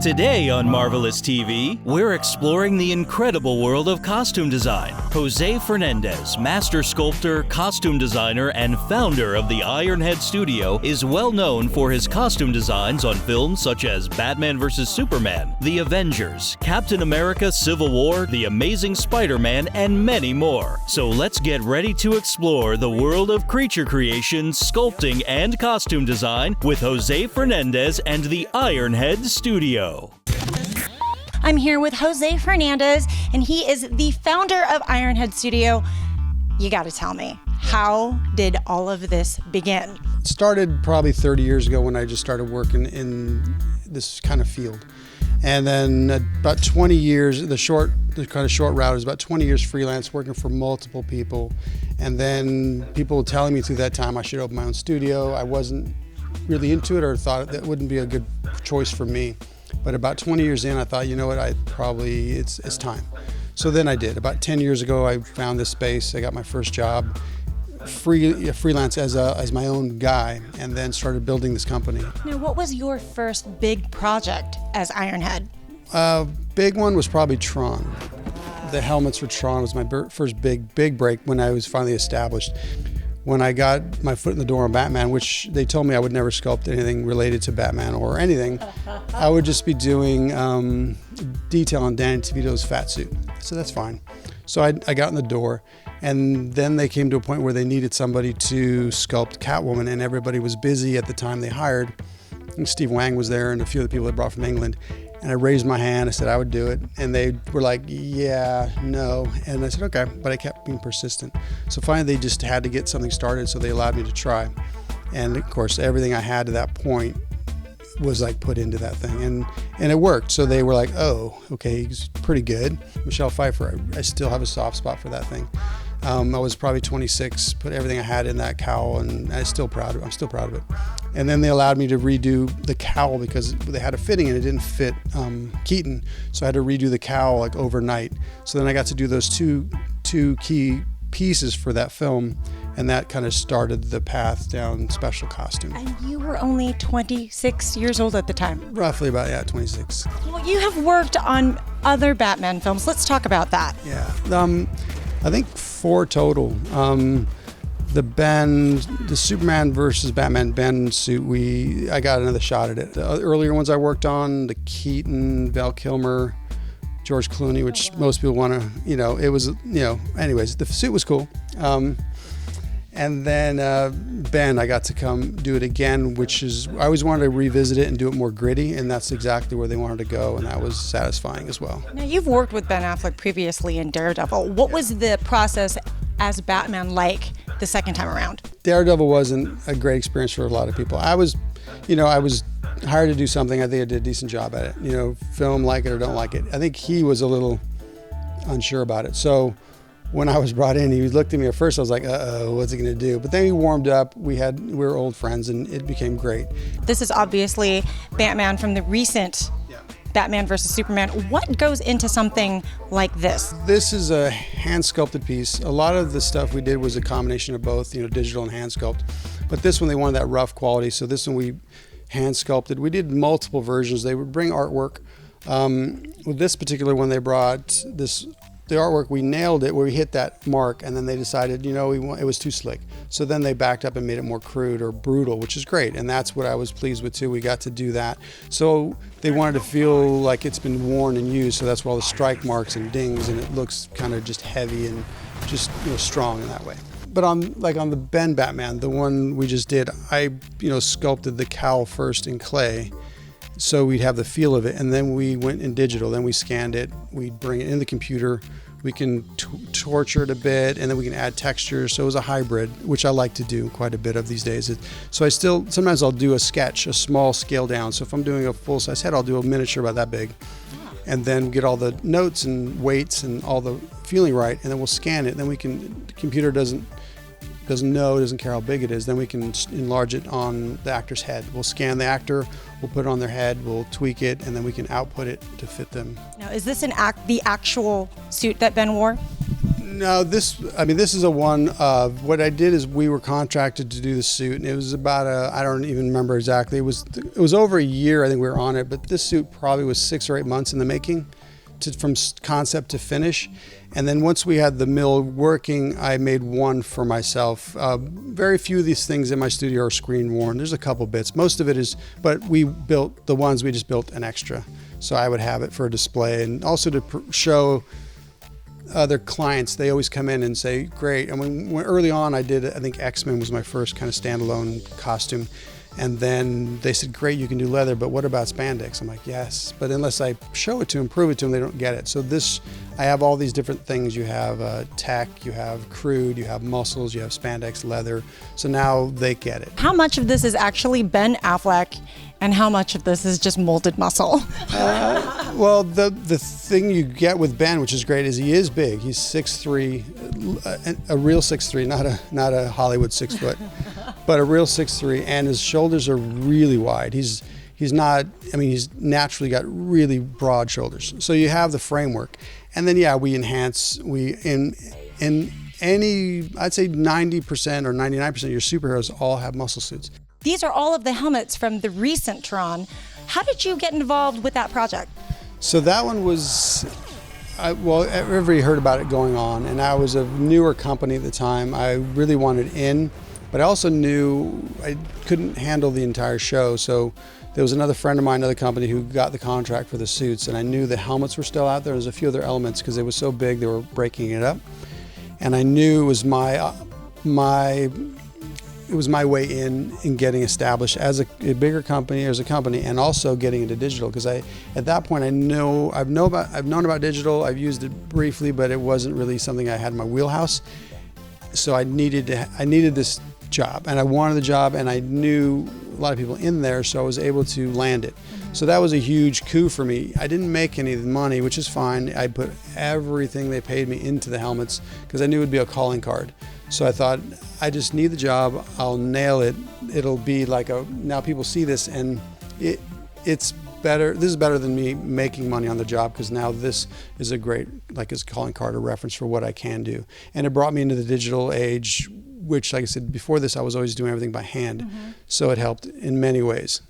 Today on Marvelous TV, we're exploring the incredible world of costume design. Jose Fernandez, master sculptor, costume designer, and founder of the Ironhead Studio, is well known for his costume designs on films such as Batman vs. Superman, The Avengers, Captain America: Civil War, The Amazing Spider-Man, and many more. So let's get ready to explore the world of creature creation, sculpting, and costume design with Jose Fernandez and the Ironhead Studio. I'm here with Jose Fernandez, and he is the founder of Ironhead Studio. You got to tell me, how did all of this begin? It started probably 30 years ago when I just started working in this kind of field. And then about 20 years, the kind of short route is about 20 years freelance, working for multiple people. And then people telling me through that time I should open my own studio. I wasn't really into it or thought that wouldn't be a good choice for me. But about 20 years in, I thought, you know what, it's time. So then I did. About 10 years ago, I found this space. I got my first job, freelance as my own guy, and then started building this company. Now, what was your first big project as Ironhead? Big one was probably Tron. The helmets for Tron was my first big break when I was finally established. When I got my foot in the door on Batman, which they told me I would never sculpt anything related to Batman or anything, I would just be doing detail on Danny DeVito's fat suit. So that's fine. So I got in the door, and then they came to a point where they needed somebody to sculpt Catwoman, and everybody was busy at the time they hired. And Steve Wang was there and a few other people they brought from England. And I raised my hand, I said I would do it. And they were like, yeah, no. And I said, okay, but I kept being persistent. So finally they just had to get something started, so they allowed me to try. And of course, everything I had to that point was like put into that thing. And it worked. So they were like, oh, okay, he's pretty good. Michelle Pfeiffer, I still have a soft spot for that thing. I was probably 26, put everything I had in that cowl, and I'm still proud of it. And then they allowed me to redo the cowl because they had a fitting and it didn't fit Keaton. So I had to redo the cowl like overnight. So then I got to do those two key pieces for that film, and that kind of started the path down special costume. And you were only 26 years old at the time. Roughly about, 26. Well, you have worked on other Batman films. Let's talk about that. Yeah. I think 4 total. The Superman versus Batman Ben suit, I got another shot at it. The earlier ones I worked on, the Keaton, Val Kilmer, George Clooney, which most people want to, it was, anyways, the suit was cool. And then Ben, I got to come do it again, I always wanted to revisit it and do it more gritty, and that's exactly where they wanted to go, and that was satisfying as well. Now, you've worked with Ben Affleck previously in Daredevil. What was the process as Batman like the second time around? Daredevil wasn't a great experience for a lot of people. I was hired to do something. I think I did a decent job at it. Film, like it or don't like it. I think he was a little unsure about it. So when I was brought in, he looked at me at first. I was like, uh-oh, what's he going to do? But then he warmed up. We were old friends, and it became great. This is obviously Batman from the recent Batman versus Superman. What goes into something like this? This is a hand-sculpted piece. A lot of the stuff we did was a combination of both, digital and hand sculpt. But this one, they wanted that rough quality, so this one we hand sculpted. We did multiple versions. They would bring artwork. With this particular one, they brought the artwork, we nailed it where we hit that mark, and then they decided, it was too slick. So then they backed up and made it more crude or brutal, which is great. And that's what I was pleased with too. We got to do that. So they wanted to feel like it's been worn and used. So that's why all the strike marks and dings, and it looks kind of just heavy and just strong in that way. But on the Ben Batman, the one we just did, I sculpted the cowl first in clay, so we'd have the feel of it, and then we went in digital. Then we scanned it. We'd bring it in the computer. We can torture it a bit, and then we can add textures. So it was a hybrid, which I like to do quite a bit of these days. So sometimes I'll do a sketch, a small scale down. So if I'm doing a full-size head, I'll do a miniature about that big, and then get all the notes and weights and all the feeling right, and then we'll scan it. Then the computer doesn't care how big it is, then we can enlarge it on the actor's head. We'll scan the actor, we'll put it on their head, we'll tweak it, and then we can output it to fit them. Now, is this the actual suit that Ben wore? No, this is a one of, what I did is we were contracted to do the suit, and it was about I don't even remember exactly. It was over a year, I think we were on it, but this suit probably was 6 or 8 months in the making, from concept to finish. And then once we had the mill working, I made one for myself. Very few of these things in my studio are screen worn. There's a couple bits. Most of it is, but we built the ones, we just built an extra. So I would have it for a display, and also to show other clients. They always come in and say, great. And when early on I think X-Men was my first kind of standalone costume. And then they said, great, you can do leather, but what about spandex? I'm like, yes, but unless I show it to them, prove it to them, they don't get it. So I have all these different things. You have tech, you have crude, you have muscles, you have spandex, leather. So now they get it. How much of this is actually Ben Affleck, and how much of this is just molded muscle? Well, the thing you get with Ben, which is great, is he is big. He's 6'3", a real 6'3", not a Hollywood 6 foot, but a real 6'3", and his shoulders are really wide. He's naturally got really broad shoulders. So you have the framework, and then we enhance. In any, I'd say 90% or 99% of your superheroes all have muscle suits. These are all of the helmets from the recent Tron. How did you get involved with that project? So that one was, everybody heard about it going on, and I was a newer company at the time. I really wanted in, but I also knew I couldn't handle the entire show. So there was another friend of mine, another company, who got the contract for the suits, and I knew the helmets were still out there. There was a few other elements because it was so big they were breaking it up, and I knew it was my way in getting established as a bigger company, as a company, and also getting into digital. Because at that point, I've known about digital. I've used it briefly, but it wasn't really something I had in my wheelhouse. So I needed this job, and I wanted the job, and I knew a lot of people in there, so I was able to land it. So that was a huge coup for me. I didn't make any money, which is fine. I put everything they paid me into the helmets because I knew it would be a calling card. So I thought, I just need the job, I'll nail it. It'll be like now people see this, and it's better. This is better than me making money on the job, because now this is a great, it's a calling card, a reference for what I can do. And it brought me into the digital age, which, like I said, before this, I was always doing everything by hand. So it helped in many ways.